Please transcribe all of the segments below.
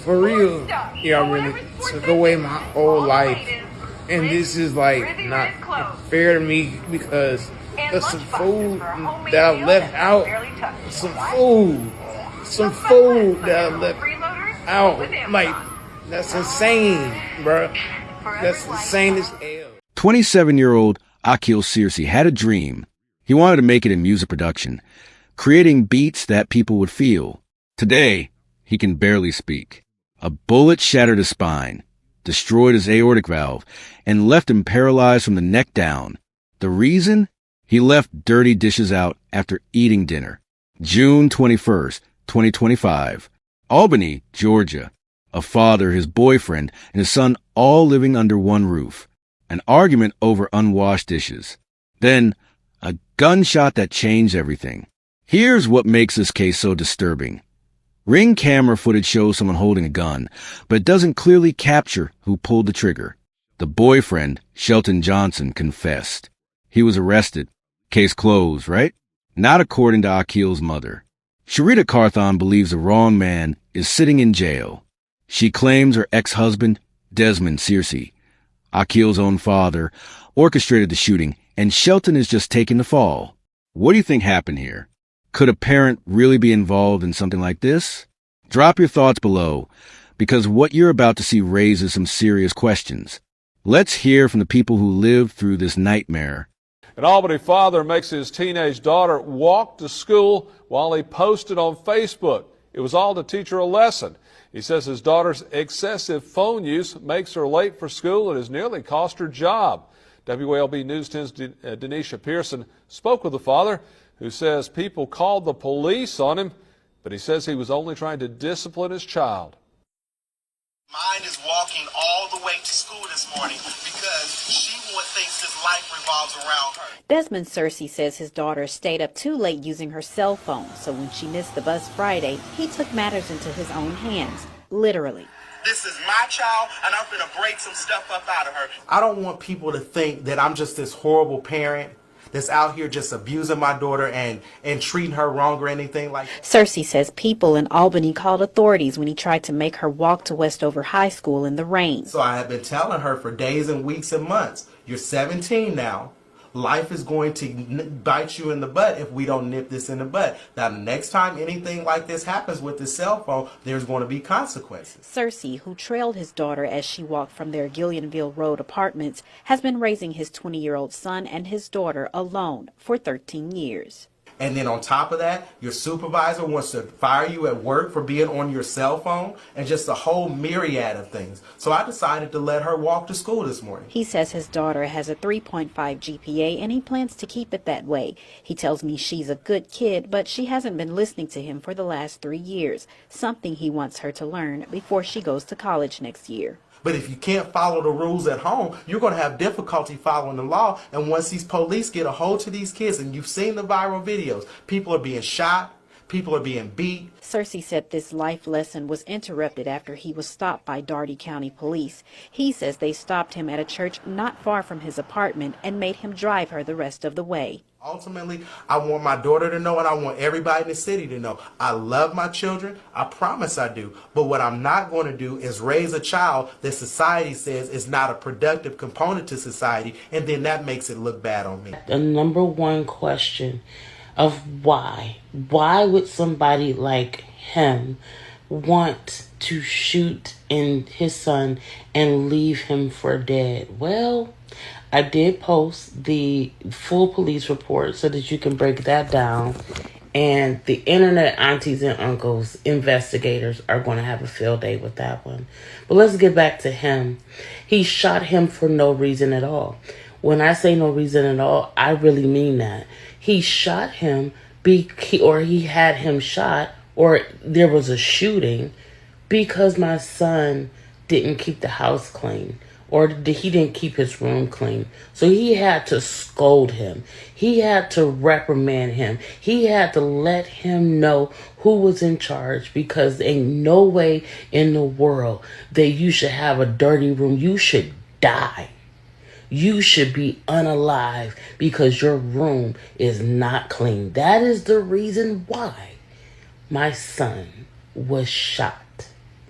For real, y'all really took away my whole life. And this is like not fair to me because there's some food that I left out. Some food that I left out. Like, that's insane, bro. That's insane as hell. 27-year-old Akil Searcy had a dream. He wanted to make it in music production, creating beats that people would feel. Today, he can barely speak. A bullet shattered his spine, destroyed his aortic valve, and left him paralyzed from the neck down. The reason? He left dirty dishes out after eating dinner. June 21st, 2025. Albany, Georgia. A father, his boyfriend, and his son all living under one roof. An argument over unwashed dishes. Then, a gunshot that changed everything. Here's what makes this case so disturbing. Ring camera footage shows someone holding a gun, but it doesn't clearly capture who pulled the trigger. The boyfriend, Shelton Johnson, confessed. He was arrested. Case closed, right? Not according to Akil's mother. Sharita Carthon believes the wrong man is sitting in jail. She claims her ex-husband, Desmond Searcy, Akil's own father, orchestrated the shooting, and Shelton is just taking the fall. What do you think happened here? Could a parent really be involved in something like this? Drop your thoughts below, because what you're about to see raises some serious questions. Let's hear from the people who lived through this nightmare. An Albany father makes his teenage daughter walk to school while he posted on Facebook. It was all to teach her a lesson. He says his daughter's excessive phone use makes her late for school and has nearly cost her job. WALB News 10's Denisha Pearson spoke with the father, who says people called the police on him, but he says he was only trying to discipline his child. Mine is walking all the way to school this morning because she thinks his life revolves around her. Desmond Searcy says his daughter stayed up too late using her cell phone, so when she missed the bus Friday, he took matters into his own hands, literally. This is my child, and I'm going to break some stuff up out of her. I don't want people to think that I'm just this horrible parent that's out here just abusing my daughter and treating her wrong or anything like that. Searcy says people in Albany called authorities when he tried to make her walk to Westover High School in the rain. So I have been telling her for days and weeks and months, you're 17 now. Life is going to bite you in the butt if we don't nip this in the bud. Now, the next time anything like this happens with the cell phone, there's going to be consequences. Searcy, who trailed his daughter as she walked from their Gillianville Road apartments, has been raising his 20-year-old son and his daughter alone for 13 years. And then on top of that, your supervisor wants to fire you at work for being on your cell phone and just a whole myriad of things. So I decided to let her walk to school this morning. He says his daughter has a 3.5 GPA and he plans to keep it that way. He tells me she's a good kid, but she hasn't been listening to him for the last 3 years, something he wants her to learn before she goes to college next year. But if you can't follow the rules at home, you're going to have difficulty following the law. And once these police get a hold to these kids, and you've seen the viral videos, people are being shot, people are being beat. Searcy said this life lesson was interrupted after he was stopped by Daugherty County Police. He says they stopped him at a church not far from his apartment and made him drive her the rest of the way. Ultimately, I want my daughter to know, and I want everybody in the city to know, I love my children. I promise I do. But what I'm not going to do is raise a child that society says is not a productive component to society, and then that makes it look bad on me. The number one question of why would somebody like him want to shoot in his son and leave him for dead? Well, I did post the full police report so that you can break that down. And the internet aunties and uncles, investigators, are going to have a field day with that one. But let's get back to him. He shot him for no reason at all. When I say no reason at all, I really mean that. He shot him, or he had him shot, or there was a shooting because my son didn't keep the house clean. Or he didn't keep his room clean. So he had to scold him. He had to reprimand him. He had to let him know who was in charge, because ain't no way in the world that you should have a dirty room. You should die. You should be unalive because your room is not clean. That is the reason why my son was shot.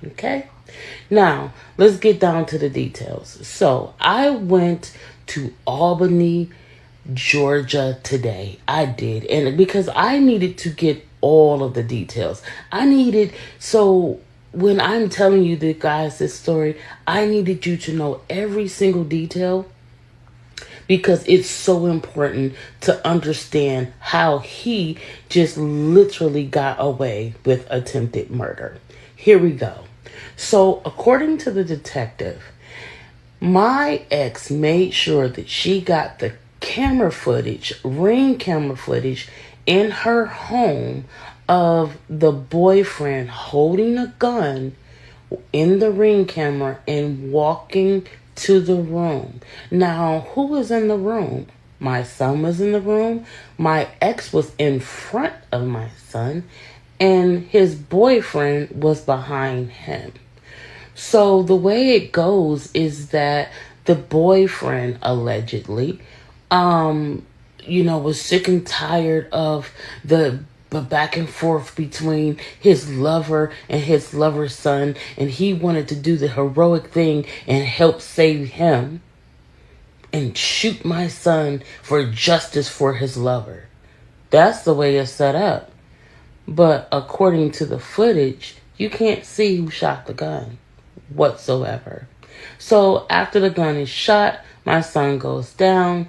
Okay? Now, let's get down to the details. So, I went to Albany, Georgia today. I did. And because I needed to get all of the details. So when I'm telling you the guys this story, I needed you to know every single detail because it's so important to understand how he just literally got away with attempted murder. Here we go. So, according to the detective, my ex made sure that she got the ring camera footage in her home of the boyfriend holding a gun in the ring camera and walking to the room. Now, who was in the room? My son was in the room. My ex was in front of my son, and his boyfriend was behind him. So the way it goes is that the boyfriend allegedly, was sick and tired of the back and forth between his lover and his lover's son, and he wanted to do the heroic thing and help save him and shoot my son for justice for his lover. That's the way it's set up. But according to the footage, you can't see who shot the gun whatsoever. So after the gun is shot, my son goes down.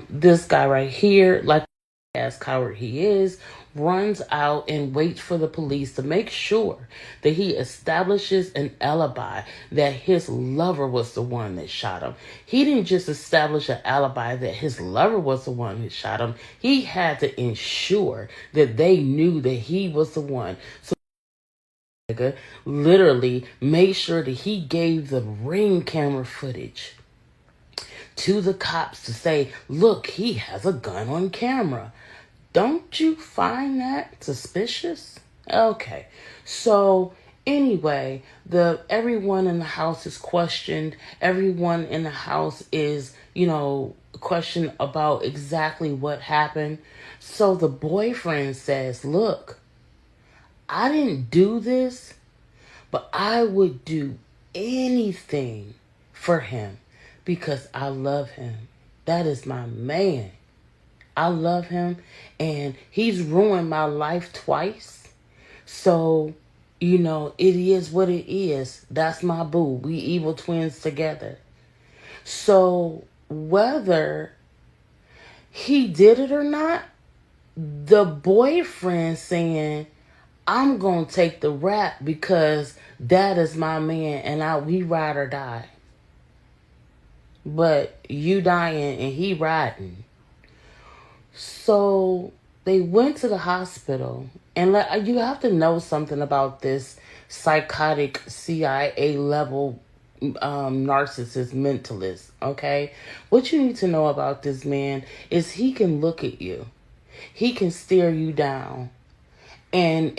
This guy right here, like as coward he is, runs out and waits for the police to make sure that he establishes an alibi that his lover was the one that shot him. He didn't just establish an alibi that his lover was the one who shot him. He had to ensure that they knew that he was the one. So literally made sure that he gave the ring camera footage to the cops to say, look, he has a gun on camera. Don't you find that suspicious? Okay. So anyway, everyone in the house is questioned. Everyone in the house is, questioned about exactly what happened. So the boyfriend says, look, I didn't do this, but I would do anything for him because I love him. That is my man. I love him, and he's ruined my life twice. So, it is what it is. That's my boo. We evil twins together. So, whether he did it or not, the boyfriend saying, I'm going to take the rap because that is my man and we ride or die. But you dying and he riding. So they went to the hospital, and you have to know something about this psychotic CIA level narcissist mentalist, okay? What you need to know about this man is he can look at you. He can stare you down and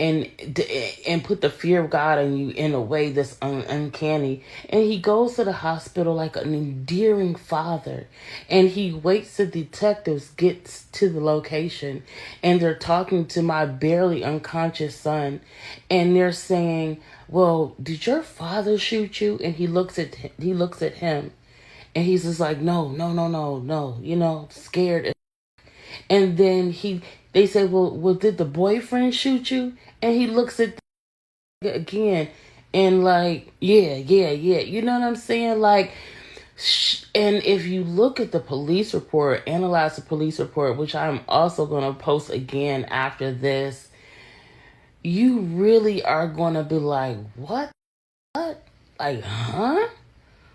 put the fear of God in you in a way that's uncanny. And he goes to the hospital like an endearing father. And he waits till detectives get to the location. And they're talking to my barely unconscious son. And they're saying, well, did your father shoot you? And he looks at him. And he's just like, no, scared. And then they say, well, did the boyfriend shoot you? And he looks at again and like, yeah. You know what I'm saying? Like, and if you look at the police report, analyze the police report, which I'm also going to post again after this, you really are going to be like, what? Like, huh?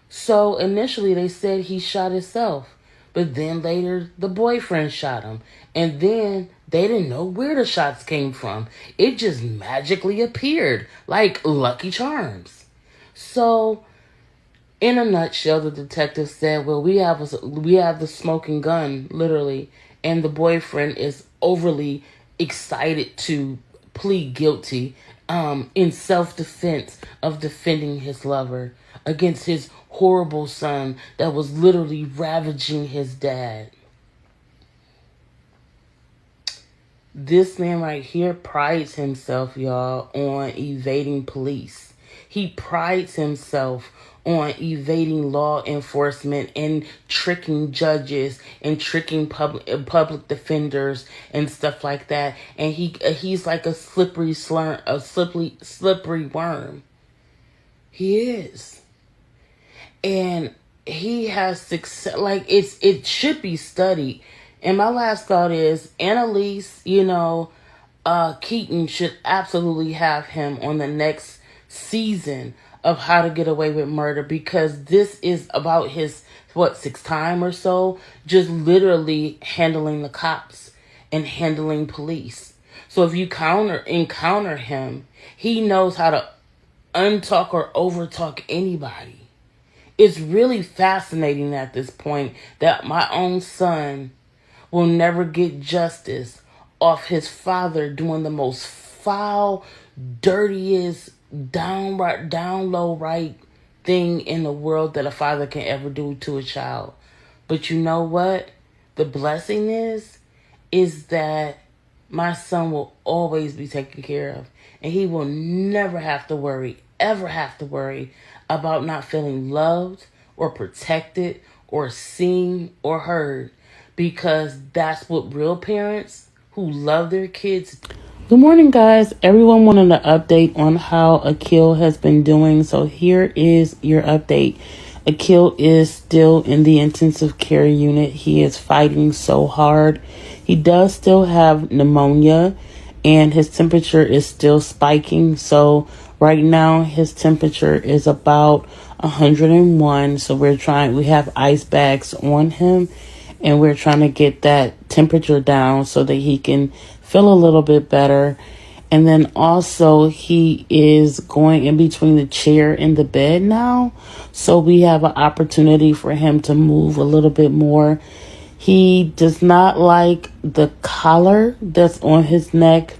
So initially they said he shot himself. But then later, the boyfriend shot him. And then they didn't know where the shots came from. It just magically appeared, like Lucky Charms. So, in a nutshell, the detective said, well, we have the smoking gun, literally. And the boyfriend is overly excited to plead guilty in self-defense of defending his lover against his horrible son that was literally ravaging his dad. This man right here prides himself, y'all, on evading police. He prides himself on evading law enforcement and tricking judges and tricking public defenders and stuff like that. And he's like a slippery worm. He is. And he has success. Like, it should be studied. And my last thought is Annalise, Keaton should absolutely have him on the next season of How to Get Away with Murder, because this is about his, sixth time or so, just literally handling the cops and handling police. So if you encounter him, he knows how to untalk or overtalk anybody. It's really fascinating at this point that my own son will never get justice off his father doing the most foul, dirtiest, down low right thing in the world that a father can ever do to a child. But you know what? The blessing is that my son will always be taken care of. And he will never have to worry, ever have to worry about not feeling loved or protected or seen or heard. Because that's what real parents who love their kids. Good morning, guys. Everyone wanted an update on how Akil has been doing. So here is your update. Akil is still in the intensive care unit. He is fighting so hard. He does still have pneumonia and his temperature is still spiking. So right now his temperature is about 101. So we have ice bags on him. And we're trying to get that temperature down so that he can feel a little bit better. And then also he is going in between the chair and the bed now. So we have an opportunity for him to move a little bit more. He does not like the collar that's on his neck,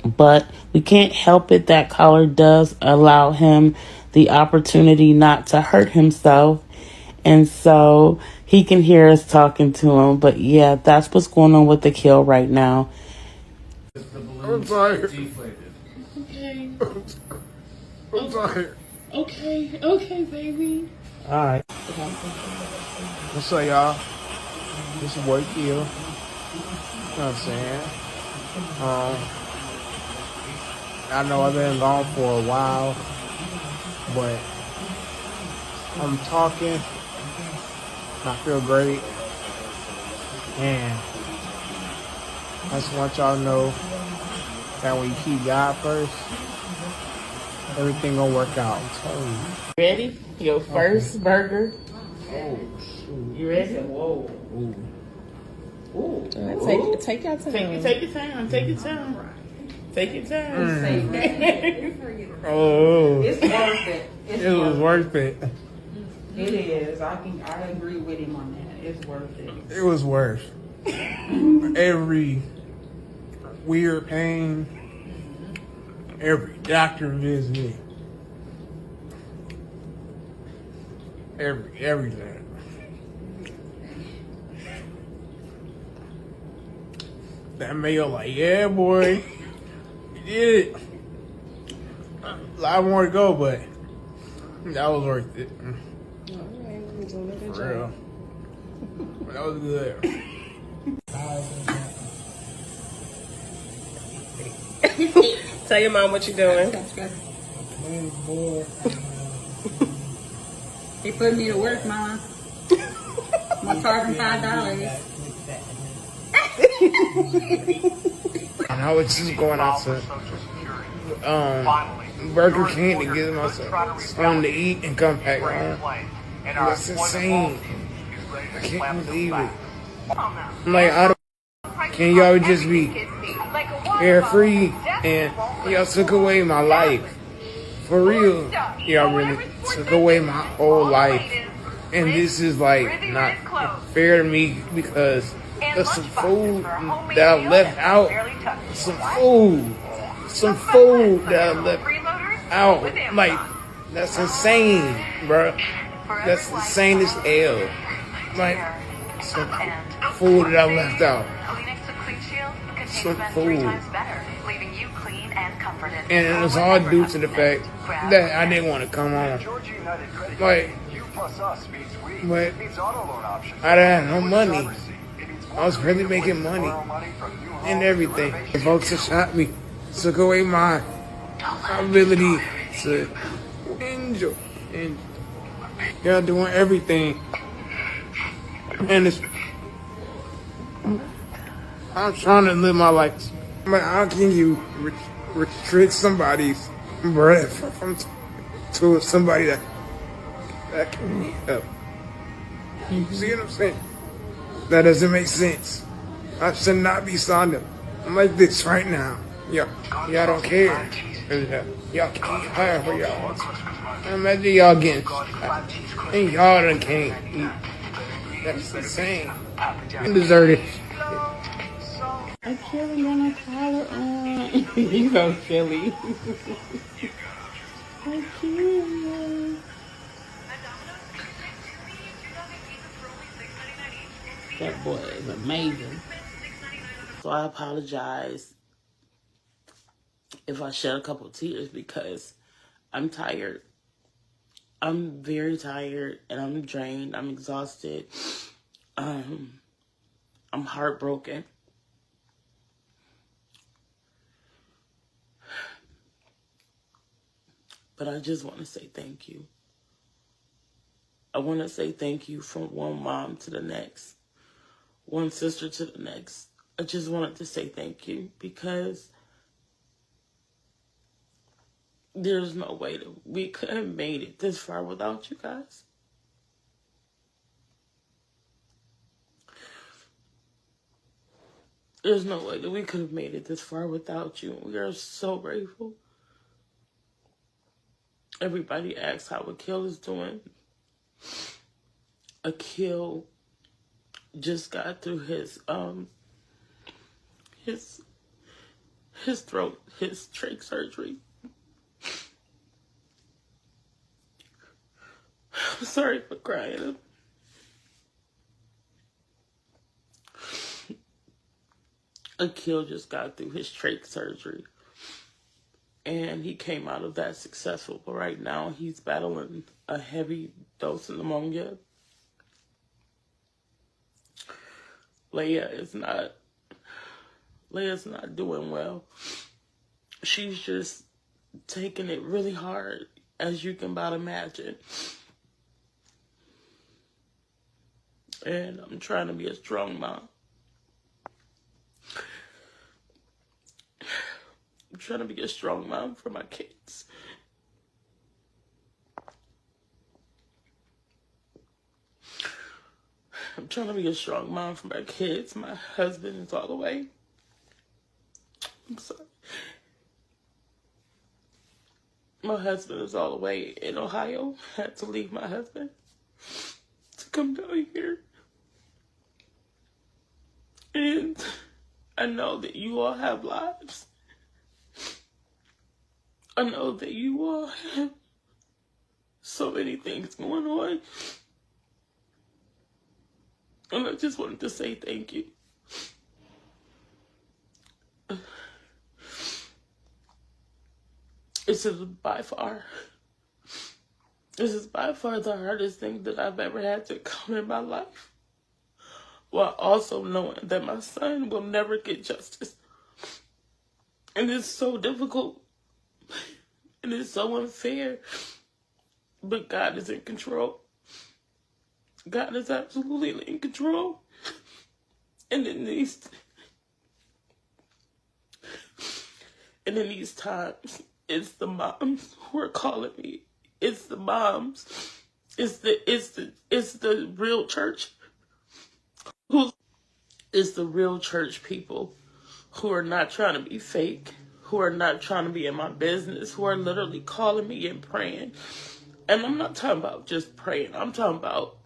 but we can't help it. That collar does allow him the opportunity not to hurt himself. And so he can hear us talking to him. But yeah, that's what's going on with Akil right now. I'm tired. Okay. I'm tired. Okay, baby. Alright. What's up, y'all? This is work here. You know what I'm saying? I know I've been gone for a while, but I'm talking. I feel great, and I just want y'all to know that when you keep God first, everything gonna work out. I'm telling you. Ready? Your first burger. Oh, shoot. You ready? Whoa. Ooh. Ooh. Take your time. Take your time. Take your time. Take your time. Oh. It's worth it. It was worth it. It is. I agree with him on that. It's worth it. It was worth every weird pain, every doctor visit, everything. That mayo, like, yeah, boy, you did it. A lot more to go, but that was worth it. For real. But that was good. Tell your mom what you're doing. He put me to work, Mama. I'm charging $5. And I was just going out to Burger King to get myself something to eat and come back home. That's insane. I can't believe it. I'm like, can y'all just be carefree? And y'all took away my life. For real. Y'all really took away my whole life. And this is like not fair to me because there's some food that I left out. Some food that I left out. Like, that's insane, bro. That's insane as hell. Like, some food that I left out. Some food. And it was all due to the fact that I didn't want to come home. Like, but I didn't have no money. I was really making money and everything. The folks that shot me took away my ability to enjoy. And y'all doing everything. And I'm trying to live my life. But how can you restrict somebody's breath from to somebody that can help? You see what I'm saying? That doesn't make sense. I should not be signing like this right now. Y'all don't care. Y'all can't hire for y'all want to. Imagine y'all getting and y'all done can't eat. That's insane. You deserve it. I can't run a collar on. You so silly. I can't. That boy is amazing. So I apologize if I shed a couple tears because I'm tired. I'm very tired and I'm drained. I'm exhausted. I'm heartbroken. But I just want to say thank you. I want to say thank you from one mom to the next, one sister to the next. I just wanted to say thank you because there's no way that we could have made it this far without you guys. There's no way that we could have made it this far without you. We are so grateful. Everybody asks how Akil is doing. Akil just got through his throat, his trach surgery. I'm sorry for crying. Akil just got through his trach surgery. And he came out of that successful. But right now, he's battling a heavy dose of pneumonia. Leia's not doing well. She's just taking it really hard, as you can about imagine. And I'm trying to be a strong mom. I'm trying to be a strong mom for my kids. I'm trying to be a strong mom for my kids. My husband is all the way. I'm sorry. My husband is all the way in Ohio. I had to leave my husband to come down here. And I know that you all have lives. I know that you all have so many things going on. And I just wanted to say thank you. This is by far the hardest thing that I've ever had to come in my life. While also knowing that my son will never get justice. And it's so difficult. And it's so unfair. But God is in control. God is absolutely in control. And in these times, it's the moms who are calling me. It's the moms. It's the real church. It's the real church people who are not trying to be fake, who are not trying to be in my business, who are literally calling me and praying. And I'm not talking about just praying. I'm talking about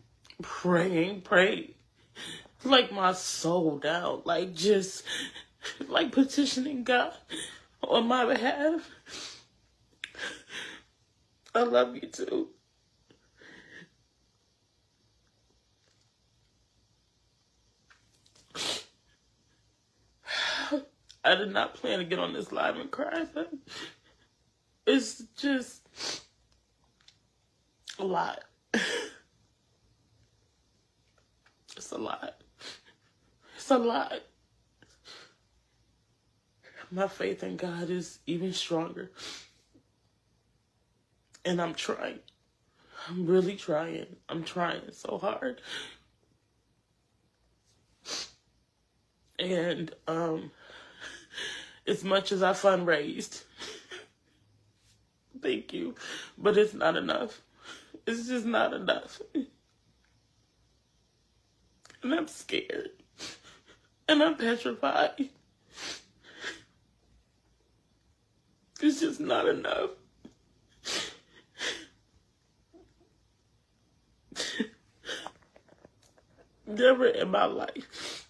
praying, like my soul down, like just like petitioning God on my behalf. I love you too. I did not plan to get on this live and cry. It's just a lot. It's a lot. It's a lot. My faith in God is even stronger. And I'm trying. I'm really trying. I'm trying so hard. And as much as I fundraised, thank you, but it's not enough. It's just not enough. And I'm scared. And I'm petrified. It's just not enough. Never in my life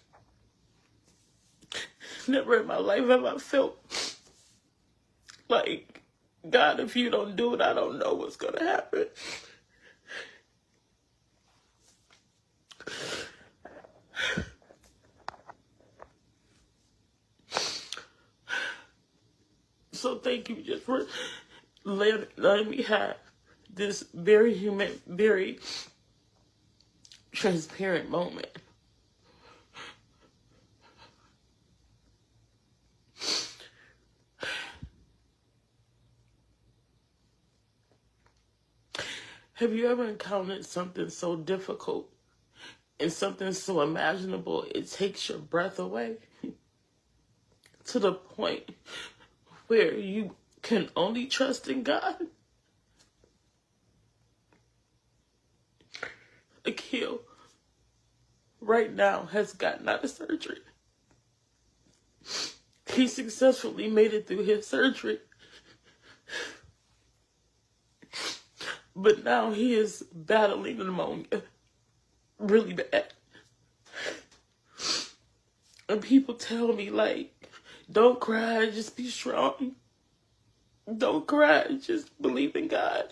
have I felt like, God, if you don't do it, I don't know what's going to happen. So thank you just for letting me have this very human, very transparent moment. Have you ever encountered something so difficult and something so imaginable it takes your breath away? To the point where you can only trust in God? Akil right now has gotten out of surgery. He successfully made it through his surgery. But now he is battling pneumonia really bad. And people tell me, like, don't cry, just be strong. Don't cry, just believe in God.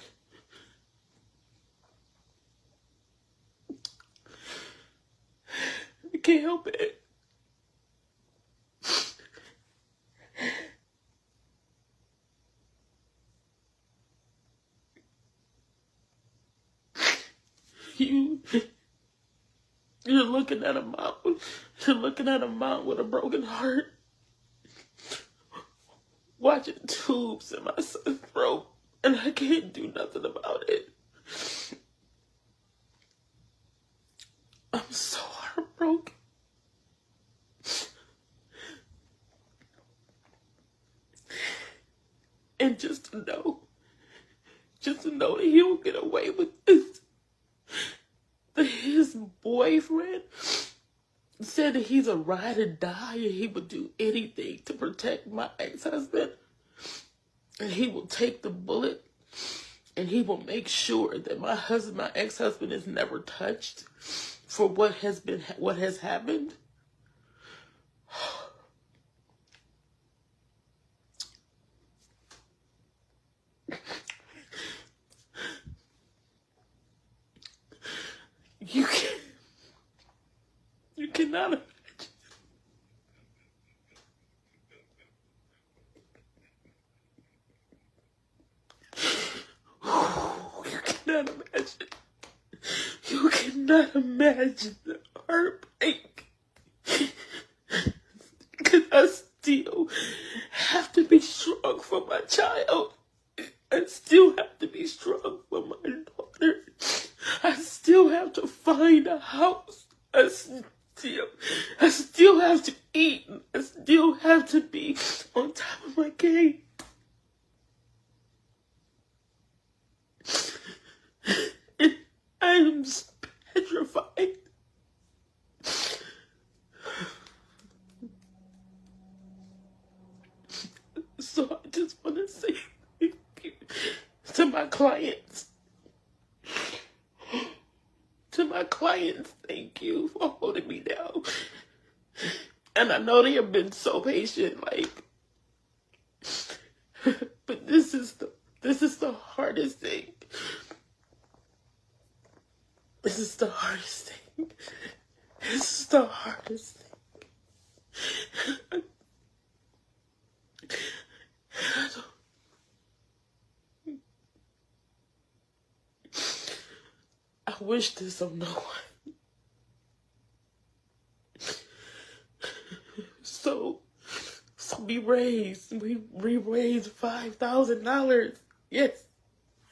I can't help it. You're looking at a mom. You're looking at a mom with a broken heart, watching tubes in my son's throat, and I can't do nothing about it. I'm so heartbroken. And just to know that he will get away with this. That his boyfriend said that he's a ride or die and he would do anything to protect my ex-husband. And he will take the bullet and he will make sure that my ex-husband is never touched for what has happened. You cannot imagine. You cannot imagine. You cannot imagine the heartbreak. Because I still have to be strong for my child. I still have to be strong for my daughter. I still have to find a house. I still have to eat. I still have to be on top of my game. And I am petrified. So I just want to say thank you to my clients. To my clients, thank you for holding me down. And I know they have been so patient, like, but this is the hardest thing. This is the hardest thing. This is the hardest thing. I wish this on no one. So we raised $5,000. Yes.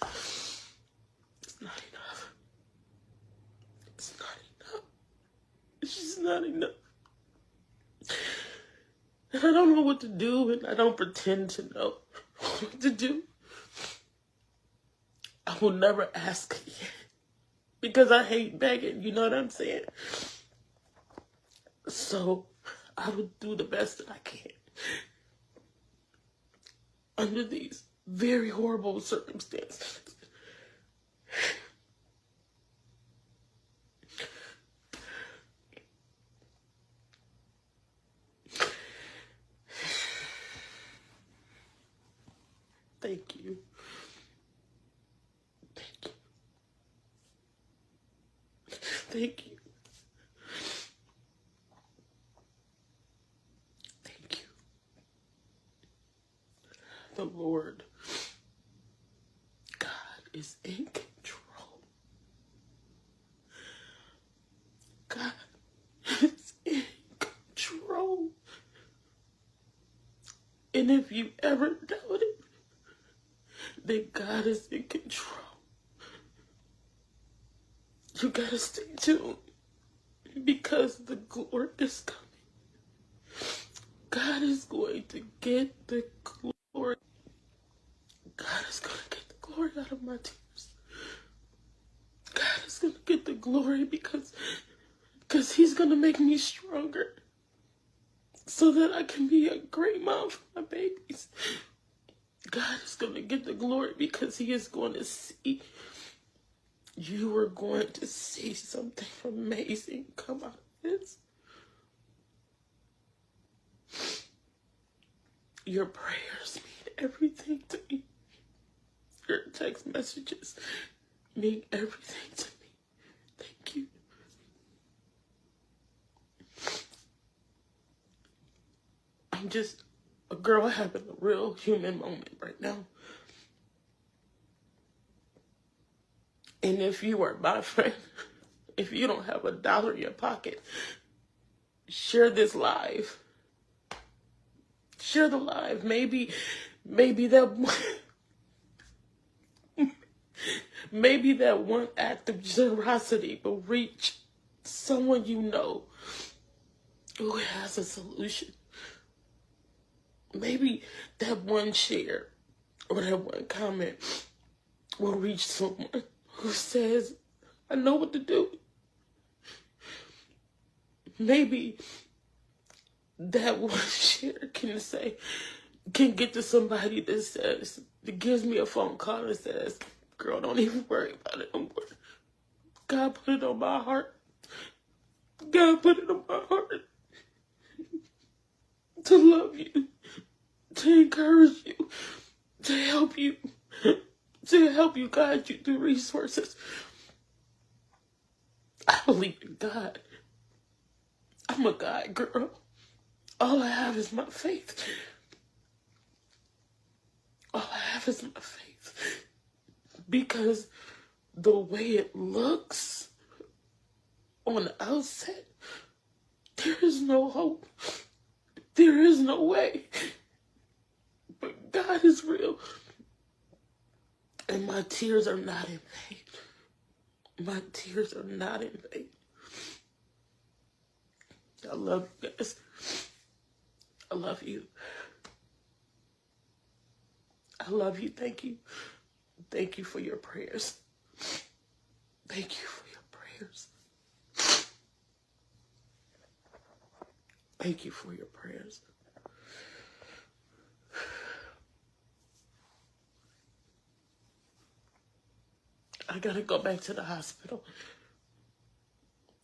It's not enough. It's not enough. It's just not enough. And I don't know what to do, and I don't pretend to know what to do. I will never ask again because I hate begging, you know what I'm saying? So I will do the best that I can under these very horrible circumstances. Thank you. Thank you. Thank you. Thank you. The Lord, God, is in control. God is in control. And if you ever doubted that God is in control, you gotta stay tuned because the glory is coming. God is going to get the glory. God is going to get the glory out of my tears. God is going to get the glory because he's going to make me stronger so that I can be a great mom for my babies. God is going to get the glory because he is going to see. You are going to see something amazing come out of this. Your prayers mean everything to me. Your text messages mean everything to me. Thank you. I'm just a girl having a real human moment right now. And if you are my friend, if you don't have $1 in your pocket, share this live. Share the live. Maybe that maybe that one act of generosity will reach someone you know who has a solution. Maybe that one share or that one comment will reach someone who says, I know what to do. Maybe that one share can get to somebody that gives me a phone call and says, girl, don't even worry about it no more. God put it on my heart. God put it on my heart to love you, to encourage you, to help you guide you through resources. I believe in God. I'm a God girl. All I have is my faith. All I have is my faith. Because the way it looks on the outset, there is no hope. There is no way. But God is real. And my tears are not in vain. My tears are not in vain. I love you guys. I love you. I love you. Thank you. Thank you for your prayers. Thank you for your prayers. Thank you for your prayers. I gotta go back to the hospital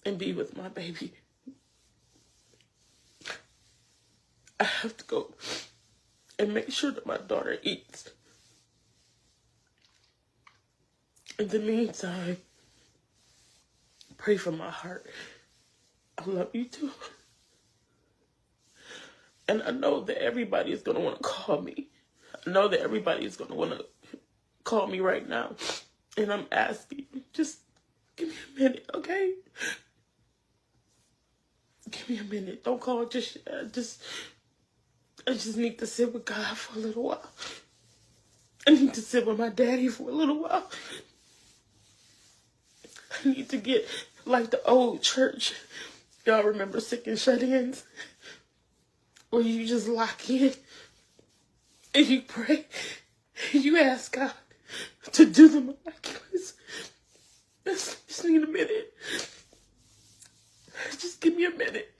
and be with my baby. I have to go and make sure that my daughter eats. In the meantime, pray for my heart. I love you too. And I know that everybody is going to want to call me. I know that everybody is going to want to call me right now. And I'm asking, just give me a minute, okay? Give me a minute. Don't call just yet. I just need to sit with God for a little while. I need to sit with my daddy for a little while. I need to get like the old church. Y'all remember sick and shut-ins? Where you just lock in and you pray and you ask God to do the miraculous. Just need a minute. Just give me a minute.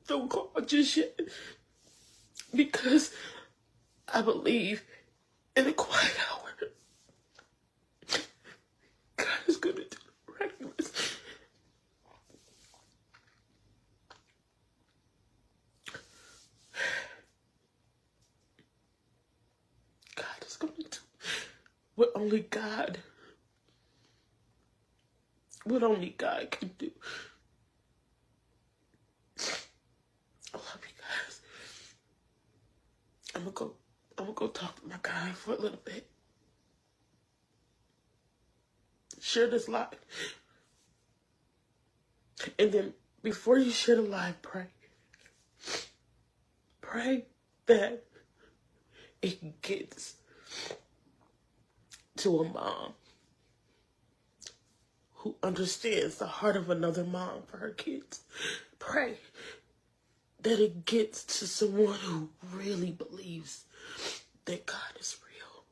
Don't call just yet. Because I believe in a quiet hour, God is going to do the miraculous. God is going to do what only God can do. I love you guys. I'm gonna go talk to my guy for a little bit. Share this live. And then before you share the live, pray. Pray that it gets to a mom who understands the heart of another mom for her kids. Pray that it gets to someone who really believes that God is real.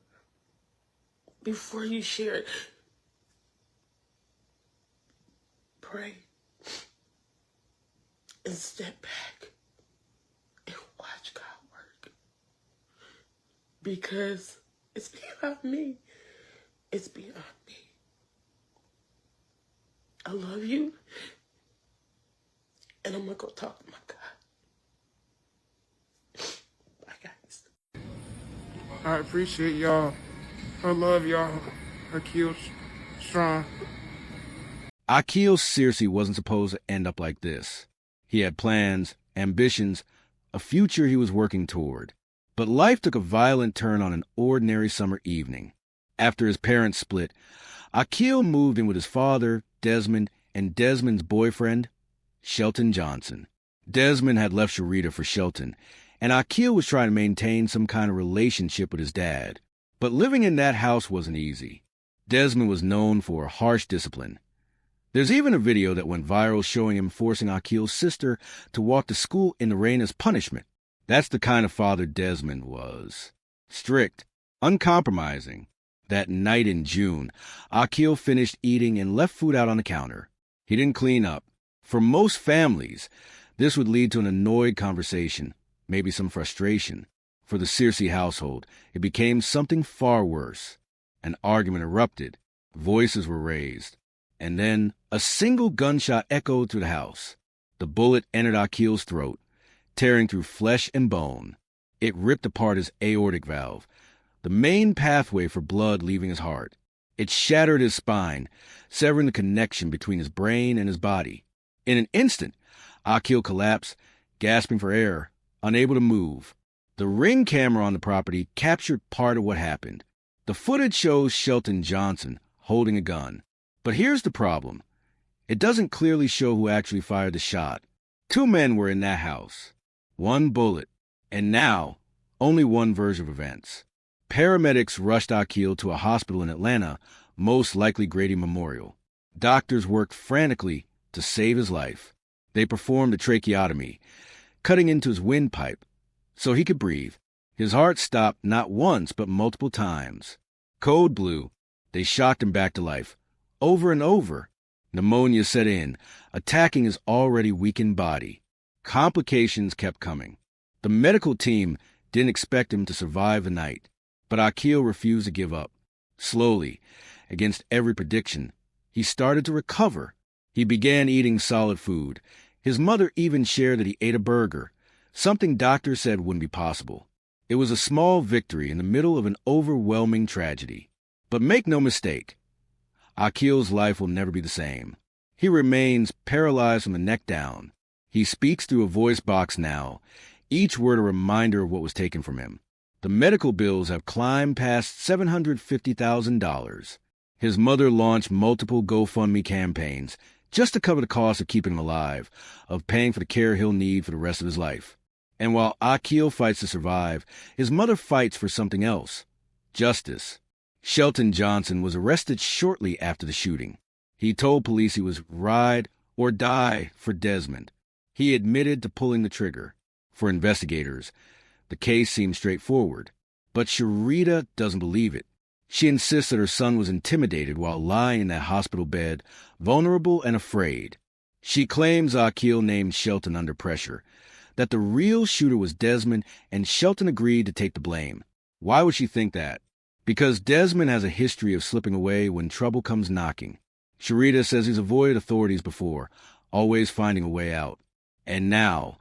Before you share it, pray and step back and watch God work. Because it's beyond me. It's beyond me. I love you. And I'm going to go talk to my God. Bye, guys. I appreciate y'all. I love y'all. Akil strong. Akil Searcy wasn't supposed to end up like this. He had plans, ambitions, a future he was working toward. But life took a violent turn on an ordinary summer evening. After his parents split, Akil moved in with his father, Desmond, and Desmond's boyfriend, Shelton Johnson. Desmond had left Sharita for Shelton, and Akil was trying to maintain some kind of relationship with his dad. But living in that house wasn't easy. Desmond was known for harsh discipline. There's even a video that went viral showing him forcing Akil's sister to walk to school in the rain as punishment. That's the kind of father Desmond was. Strict, uncompromising. That night in June, Akil finished eating and left food out on the counter. He didn't clean up. For most families, this would lead to an annoyed conversation, maybe some frustration. For the Searcy household, it became something far worse. An argument erupted. Voices were raised. And then a single gunshot echoed through the house. The bullet entered Akil's throat, tearing through flesh and bone. It ripped apart his aortic valve, the main pathway for blood leaving his heart. It shattered his spine, severing the connection between his brain and his body. In an instant, Akil collapsed, gasping for air, unable to move. The Ring camera on the property captured part of what happened. The footage shows Shelton Johnson holding a gun. But here's the problem. It doesn't clearly show who actually fired the shot. 2 men were in that house. 1 bullet. And now, only one version of events. Paramedics rushed Akil to a hospital in Atlanta, most likely Grady Memorial. Doctors worked frantically to save his life. They performed a tracheotomy, cutting into his windpipe so he could breathe. His heart stopped not once but multiple times. Code blue. They shocked him back to life. Over and over. Pneumonia set in, attacking his already weakened body. Complications kept coming. The medical team didn't expect him to survive the night. But Akil refused to give up. Slowly, against every prediction, he started to recover. He began eating solid food. His mother even shared that he ate a burger, something doctors said wouldn't be possible. It was a small victory in the middle of an overwhelming tragedy. But make no mistake, Akil's life will never be the same. He remains paralyzed from the neck down. He speaks through a voice box now, each word a reminder of what was taken from him. The medical bills have climbed past $750,000. His mother launched multiple GoFundMe campaigns just to cover the cost of keeping him alive, of paying for the care he'll need for the rest of his life. And while Akil fights to survive, his mother fights for something else: justice. Shelton Johnson was arrested shortly after the shooting. He told police he was ride or die for Desmond. He admitted to pulling the trigger. For investigators, the case seemed straightforward. But Sharita doesn't believe it. She insists that her son was intimidated while lying in that hospital bed, vulnerable and afraid. She claims Akil named Shelton under pressure, that the real shooter was Desmond, and Shelton agreed to take the blame. Why would she think that? Because Desmond has a history of slipping away when trouble comes knocking. Sharita says he's avoided authorities before, always finding a way out. And now,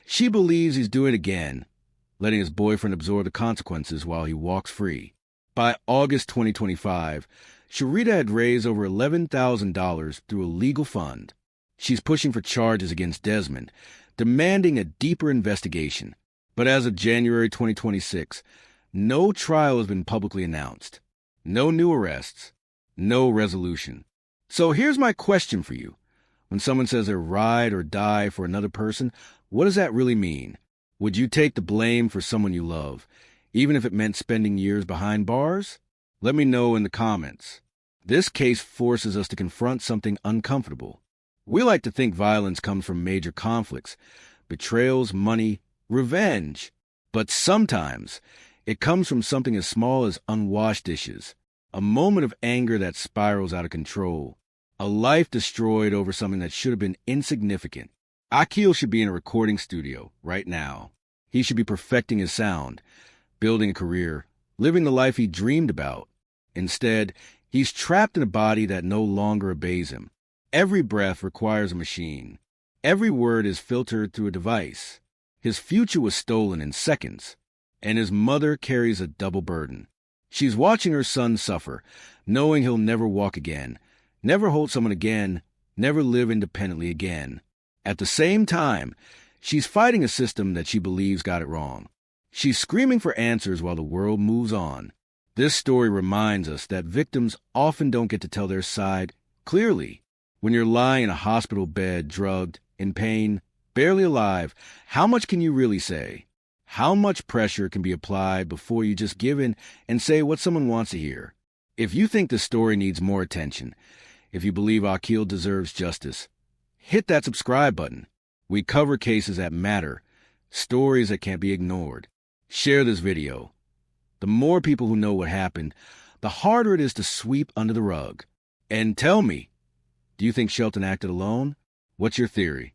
she believes he's doing it again, letting his boyfriend absorb the consequences while he walks free. By August 2025, Sharita had raised over $11,000 through a legal fund. She's pushing for charges against Desmond, demanding a deeper investigation. But as of January 2026, no trial has been publicly announced. No new arrests. No resolution. So here's my question for you. When someone says they're ride or die for another person, what does that really mean? Would you take the blame for someone you love, even if it meant spending years behind bars? Let me know in the comments. This case forces us to confront something uncomfortable. We like to think violence comes from major conflicts, betrayals, money, revenge. But sometimes it comes from something as small as unwashed dishes, a moment of anger that spirals out of control, a life destroyed over something that should have been insignificant. Akil should be in a recording studio right now. He should be perfecting his sound, building a career, living the life he dreamed about. Instead, he's trapped in a body that no longer obeys him. Every breath requires a machine. Every word is filtered through a device. His future was stolen in seconds, and his mother carries a double burden. She's watching her son suffer, knowing he'll never walk again, never hold someone again, never live independently again. At the same time, she's fighting a system that she believes got it wrong. She's screaming for answers while the world moves on. This story reminds us that victims often don't get to tell their side clearly. When you're lying in a hospital bed, drugged, in pain, barely alive, how much can you really say? How much pressure can be applied before you just give in and say what someone wants to hear? If you think the story needs more attention, if you believe Akil deserves justice, hit that subscribe button. We cover cases that matter, stories that can't be ignored. Share this video. The more people who know what happened, the harder it is to sweep under the rug. And tell me, do you think Shelton acted alone? What's your theory?